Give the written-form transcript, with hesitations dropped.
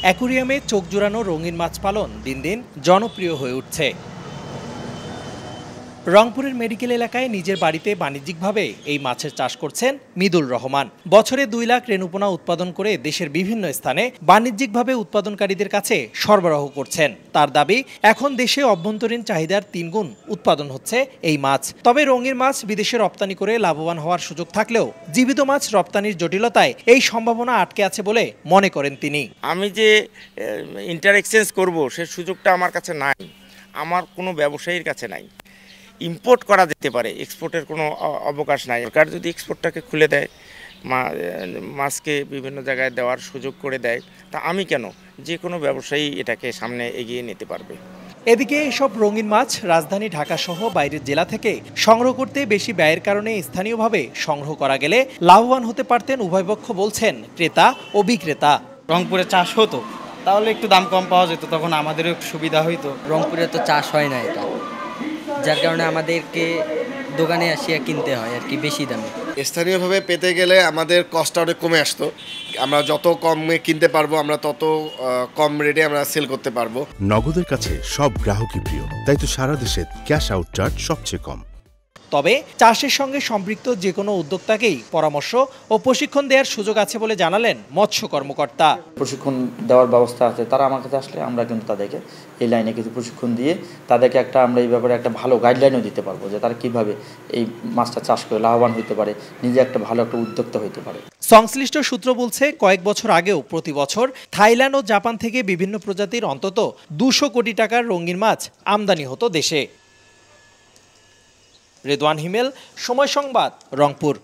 অ্যাকুরিয়ামে চোখ জোড়ানো রঙিন মাছ পালন দিন দিন জনপ্রিয় হয়ে উঠছে। রংপুরের মেডিকেল এলাকায় নিজের বাড়িতে বাণিজ্যিকভাবে এই মাছের চাষ করছেন মিদুল রহমান। বছরে 2 লাখ রেণুপোনা উৎপাদন করে দেশের বিভিন্ন স্থানে বাণিজ্যিকভাবে উৎপাদনকারীদের কাছে সরবরাহ করছেন। তার দাবি, এখন দেশে অভ্যন্তরীণ চাহিদার 3 গুণ উৎপাদন হচ্ছে এই মাছ। তবে রঙিন মাছ বিদেশে রপ্তানি করে লাভবান হওয়ার সুযোগ থাকলেও জীবিত মাছ রপ্তানির জটিলতায় এই সম্ভাবনা আটকে আছে বলে মনে করেন তিনি। আমি যে ইন্টার এক্সচেঞ্জ করব সে সুযোগটা আমার কাছে নাই, আমার কোনো ব্যবসায়ীর কাছে নাই। ইম্পোর্ট করা যেতে পারে, এক্সপোর্টের কোনো অবকাশ নাই। সরকার যদি এক্সপোর্টটাকে খুলে দেয়, মাছকে বিভিন্ন জায়গায় দেওয়ার সুযোগ করে দেয়, তা আমি কেন, যে কোনো ব্যবসায়ী এটাকে সামনে এগিয়ে নিতে পারবে। এদিকে এসব রঙিন মাছ রাজধানী ঢাকা সহ বাইরের জেলা থেকে সংগ্রহ করতে বেশি ব্যয়ের কারণে স্থানীয়ভাবে সংগ্রহ করা গেলে লাভবান হতে পারতেন উভয়পক্ষ, বলছেন ক্রেতা ও বিক্রেতা। রংপুরে চাষ হতো তাহলে একটু দাম কম পাওয়া যেত, তখন আমাদেরও একটু সুবিধা হইতো। রংপুরে তো চাষ হয় না এটা, যার কারণে আমাদেরকে দোকানে আসিয়া কিনতে হয় আর কি বেশি দামে। স্থানীয়ভাবে পেতে গেলে আমাদের কস্টটা অনেক কমে আসতো। আমরা যত কমে কিনতে পারবো আমরা তত কম রেটে আমরা সেল করতে পারবো। নগদের কাছে সব গ্রাহকই প্রিয়, তাই তো সারা দেশে ক্যাশ আউট চার্জ সবচেয়ে কম। তবে চাষের সঙ্গে সম্পৃক্ত যে কোনো উদ্যোক্তাকেই পরামর্শ ও প্রশিক্ষণ দেওয়ার সুযোগ আছে বলে জানালেন মৎস্য কর্মকর্তা। প্রশিক্ষণ দেওয়ার ব্যবস্থা আছে, তারা আমার কাছে আসলে আমরা কিন্তু তাদেরকে এই লাইনে কিছু প্রশিক্ষণ দিয়ে তাদেরকে আমরা এই ব্যাপারে একটা ভালো গাইডলাইনও দিতে পারবো, যে তারা কিভাবে এই মাছটা চাষ করে লাভবান হতে পারে, নিজে ভালো একটা উদ্যোক্তা হতে পারে। সংশ্লিষ্ট সূত্র বলছে, কয়েক বছর আগেও প্রতি বছর থাইল্যান্ড ও জাপান থেকে বিভিন্ন প্রজাতির অন্তত 200 কোটি টাকার রঙিন মাছ আমদানি হতো দেশে। রেদওয়ান হিমেল, সময় সংবাদ, রংপুর।